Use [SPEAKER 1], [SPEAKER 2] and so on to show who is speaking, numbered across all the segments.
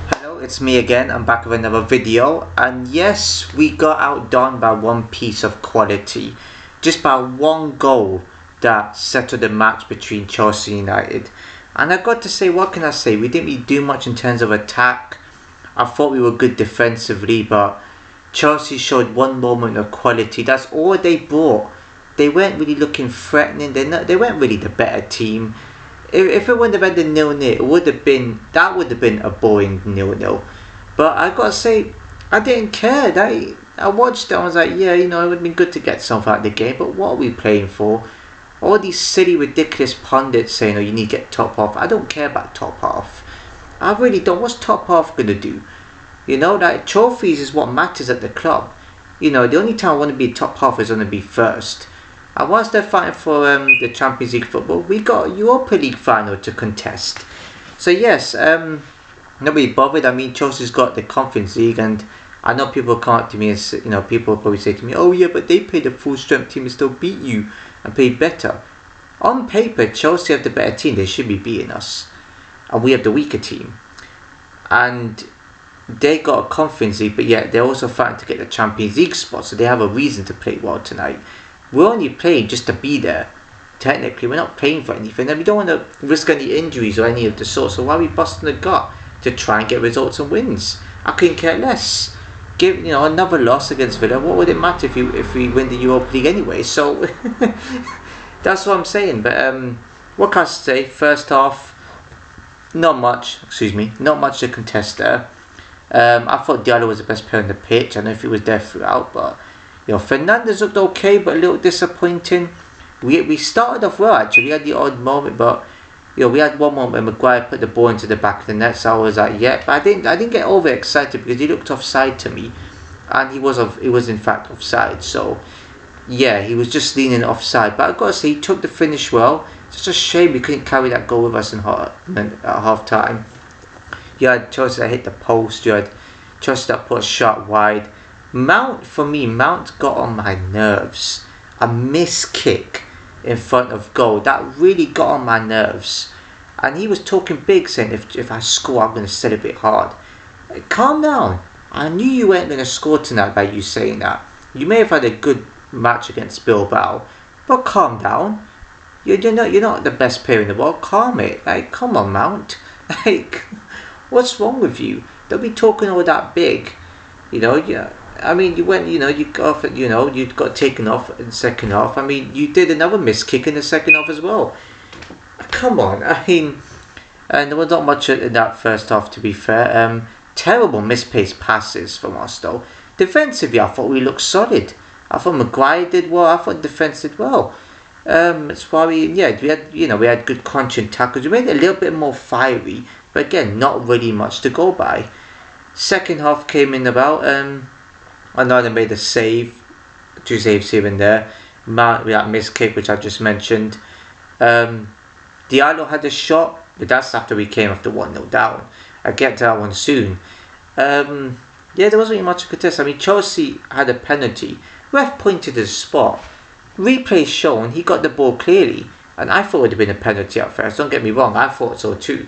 [SPEAKER 1] Hello, it's me again. I'm back with another video, and yes, we got outdone by one piece of quality, just by one goal that settled the match between Chelsea and United. And I got to say, what can I say? We didn't really do much in terms of attack. I thought we were good defensively, but Chelsea showed one moment of quality. That's all they brought. They weren't really looking threatening. They weren't really the better team. If it wouldn't have been the 0-0, it would have been a boring 0-0. But I gotta say, I didn't care. I watched it. I was like, yeah, it would have been good to get something out of the game. But what are we playing for? All these silly, ridiculous pundits saying, "Oh, you need to get top half." I don't care about top half. I really don't. What's top half gonna do? That trophies is what matters at the club. The only time I want to be top half is going to be first. And whilst they're fighting for the Champions League football, we got a Europa League final to contest. So yes, not really bothered. I mean, Chelsea's got the Conference League, and I know people come up to me and people will probably say to me, "Oh yeah, but they played a full strength team and still beat you and played better." On paper, Chelsea have the better team. They should be beating us, and we have the weaker team. And they got a Conference League, but yet they're also fighting to get the Champions League spot, so they have a reason to play well tonight. We're only playing just to be there. Technically, we're not playing for anything, and we don't want to risk any injuries or any of the sort. So why are we busting the gut to try and get results and wins? I couldn't care less. Give another loss against Villa. What would it matter if we win the Europa League anyway? So that's what I'm saying. But what can I say? First half, not much. Not much to contest there. I thought Diallo was the best player on the pitch. I don't know if he was there throughout, but Fernandes looked okay, but a little disappointing. We started off well actually. We had the odd moment, but we had one moment when Maguire put the ball into the back of the net. So I was like, yeah, but I didn't get overexcited because he looked offside to me, and he was in fact offside. So yeah, he was just leaning offside. But I gotta say, he took the finish well. It's just a shame we couldn't carry that goal with us at half time. You had Chelsea that hit the post. You had Chelsea that put a shot wide. Mount got on my nerves. A missed kick in front of goal, that really got on my nerves. And he was talking big, saying if I score, I'm going to celebrate hard. Calm down. I knew you weren't going to score tonight by you saying that. You may have had a good match against Bilbao, but calm down. You're not the best player in the world. Calm it. Come on, Mount. What's wrong with you? Don't be talking all that big. Yeah. I mean, you went, you got off, you got taken off in the second half. I mean, you did another missed kick in the second half as well. Come on, I mean, and there was not much in that first half, to be fair. Terrible misplaced passes from us, though. Defensively, I thought we looked solid. I thought Maguire did well. I thought defence did well. That's why we had good crunching tackles. We made it a little bit more fiery, but again, not really much to go by. Second half came in about. Another made a save, two saves here and there. Mount with that missed kick, which I just mentioned. Diallo had a shot, but that's after we came after 1-0 down. I'll get to that one soon. There wasn't really much to contest. I mean, Chelsea had a penalty. Ref pointed to the spot. Replay shown, he got the ball clearly. And I thought it would have been a penalty at first. Don't get me wrong, I thought so too.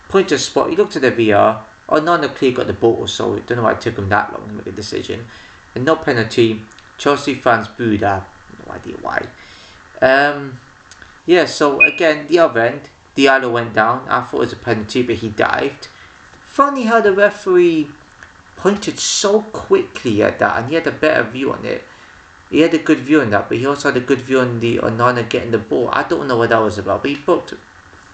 [SPEAKER 1] Pointed to the spot, he looked at the VR. None of clear got the ball, so I don't know why it took him that long to make a decision. And no penalty. Chelsea fans booed her. No idea why. So again, the other end, Diallo went down. I thought it was a penalty, but he dived. Funny how the referee pointed so quickly at that, and he had a better view on it. He had a good view on that, but he also had a good view on the Onana getting the ball. I don't know what that was about, but he booked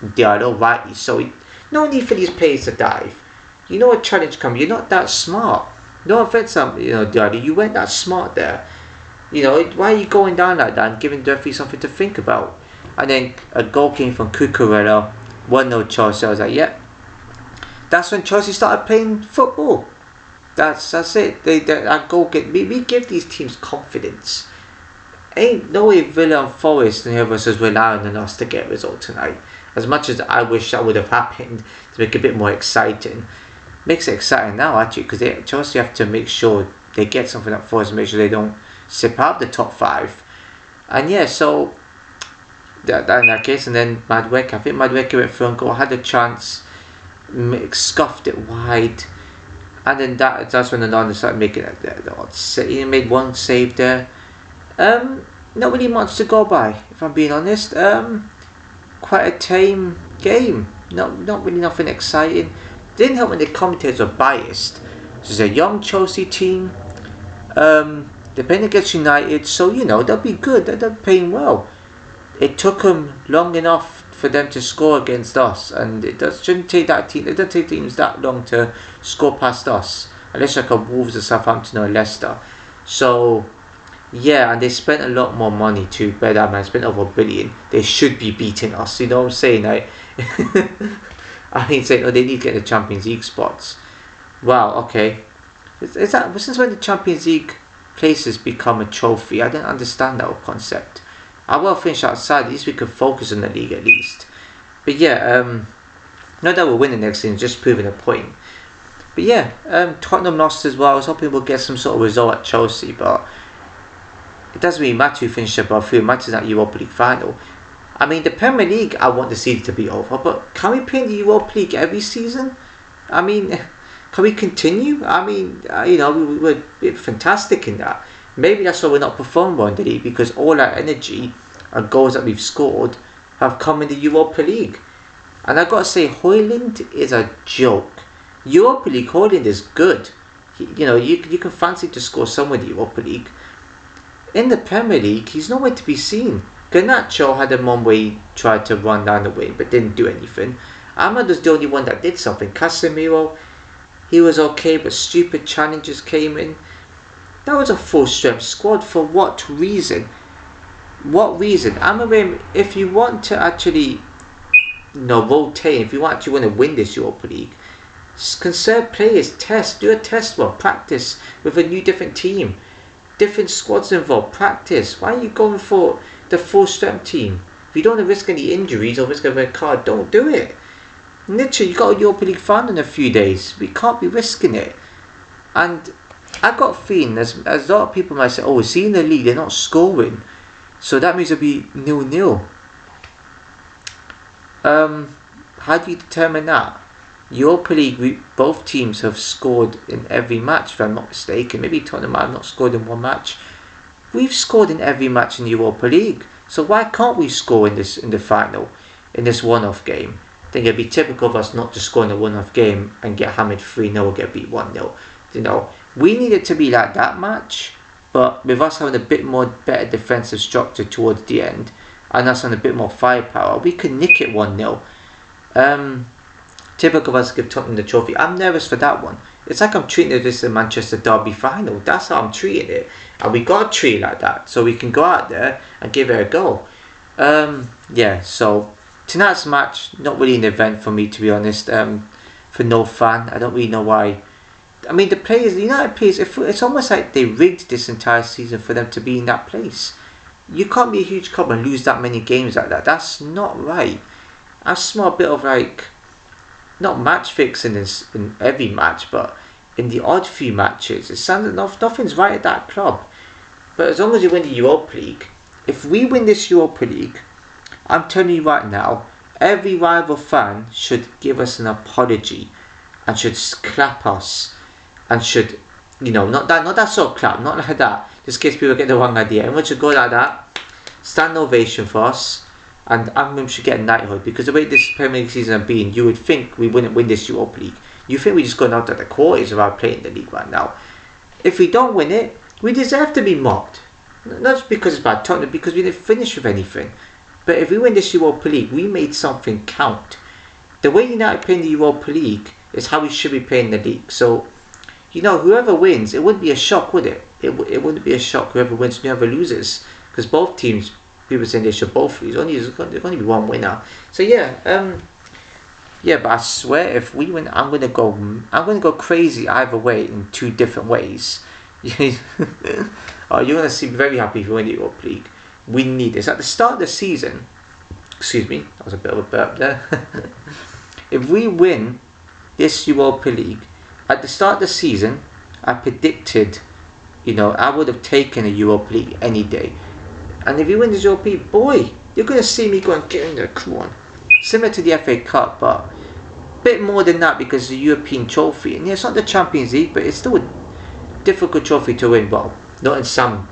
[SPEAKER 1] Diallo rightly. So no need for these players to dive. You know a challenge comes. You're not that smart. No offense, Diallo. You weren't that smart there. Why are you going down like that and giving the referee something to think about? And then a goal came from Cucurella. 1-0 Chelsea. I was like, yeah. That's when Chelsea started playing football. That's it. We give these teams confidence. Ain't no way Villa and Forest and whoever was relying on us to get a result tonight. As much as I wish that would have happened to make it a bit more exciting. Makes it exciting now actually, because Chelsea have to make sure they get something up for us and make sure they don't slip out the top 5. And so that in that case, and then Madueke, I think Madueke went through and goal, had a chance. scuffed it wide, and then that's when Ronaldo started making the odd save. He made one save there. Not really much to go by, if I'm being honest. Quite a tame game. Not really nothing exciting. Didn't help when the commentators were biased. This is a young Chelsea team. They're playing against United, so they'll be good. They're playing well. It took them long enough for them to score against us, and shouldn't take that team. It doesn't take teams that long to score past us, unless like a Wolves or Southampton or Leicester. So yeah, and they spent a lot more money too. Bear that man, spent over $1 billion. They should be beating us. You know what I'm saying? I ain't saying they need to get the Champions League spots. Wow. Okay. Is that since when the Champions League places become a trophy? I don't understand that whole concept. I will finish outside. At least we could focus on the league at least. But yeah, not that we'll win the next season, just proving a point. But yeah, Tottenham lost as well. I was hoping we'll get some sort of result at Chelsea, but it doesn't really matter who finished above who. It matters that Europa League final. I mean, the Premier League, I want the season to be over, but can we play in the Europa League every season? I mean, can we continue? I mean, we were fantastic in that. Maybe that's why we're not performing well in the league, because all our energy and goals that we've scored have come in the Europa League. And I've got to say, Højlund is a joke. Europa League, Højlund is good. You can fancy to score somewhere in the Europa League. In the Premier League, he's nowhere to be seen. Garnacho had a moment where he tried to run down the wing but didn't do anything. Ahmad was the only one that did something. Casemiro, he was okay, but stupid challenges came in. That was a full strength squad. For what reason? What reason? Amorim, if you want to actually rotate, if you actually want to win this Europa League, conserve players, do a test one, practice with a new different team. Different squads involved, practice. Why are you going for the full strength team? If you don't want to risk any injuries or risk a red card, don't do it. Literally, you got a Europa League final in a few days. We can't be risking it. And I got a feeling, as a lot of people might say, oh, see in the league, they're not scoring, so that means it'll be 0-0. How do you determine that? Europa League, both teams have scored in every match, if I'm not mistaken. Maybe Tottenham have not scored in one match. We've scored in every match in the Europa League, so why can't we score in the final, in this one-off game? I think it'd be typical of us not to score in a one-off game and get hammered 3-0 or get beat 1-0. We need it to be like that match, but with us having a bit more better defensive structure towards the end and us having a bit more firepower, we can nick it 1-0. Typical of us give Tottenham the trophy. I'm nervous for that one. It's like I'm treating this as a Manchester Derby final. That's how I'm treating it, and we got to treat it like that so we can go out there and give it a go. So tonight's match, not really an event for me, to be honest. For no fan, I don't really know why. I mean, the United players, it's almost like they rigged this entire season for them to be in that place. You can't be a huge club and lose that many games like that. That's not right. I smell a bit of not match fixing in every match, but in the odd few matches. It sounds like nothing's right at that club. But as long as you win the Europa League, if we win this Europa League, I'm telling you right now, every rival fan should give us an apology and should clap us. And should, not that sort of clap, not like that, just in case people get the wrong idea. Everyone should go like that, stand ovation for us, and Amram should get a knighthood, because the way this Premier League season has been, you would think we wouldn't win this Europa League. You think we're just going out at the quarters without playing the league right now. If we don't win it, we deserve to be mocked. Not just because it's bad Tottenham, because we didn't finish with anything. But if we win this Europa League, we made something count. The way United play in the Europa League is how we should be playing the league. So, whoever wins, it wouldn't be a shock, would it? It wouldn't be a shock whoever wins and whoever loses, because both teams, people saying they should both lose. There's only be one winner. So but I swear, if we win, I'm gonna go crazy either way in two different ways. You're gonna see very happy if you win the Europa League. We need this at the start of the season. Excuse me, that was a bit of a burp there. If we win this Europa League, at the start of the season, I predicted, I would have taken a Europa League any day. And if you win this Europa League, boy, you're going to see me going, get in there, come on. Similar to the FA Cup, but bit more than that because it's a European trophy, and yeah, it's not the Champions League, but it's still a difficult trophy to win. Well, not in some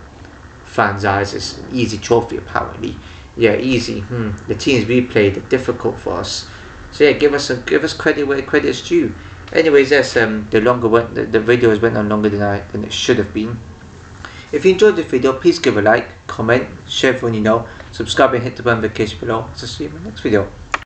[SPEAKER 1] fans' eyes, it's an easy trophy apparently. Yeah, easy. The teams we played are difficult for us. So yeah, give us credit where credit is due. Anyways, yes, the video has went on longer than it should have been. If you enjoyed the video, please give a like, comment, share with anyone you know, subscribe and hit the bell notification below. So see you in the next video.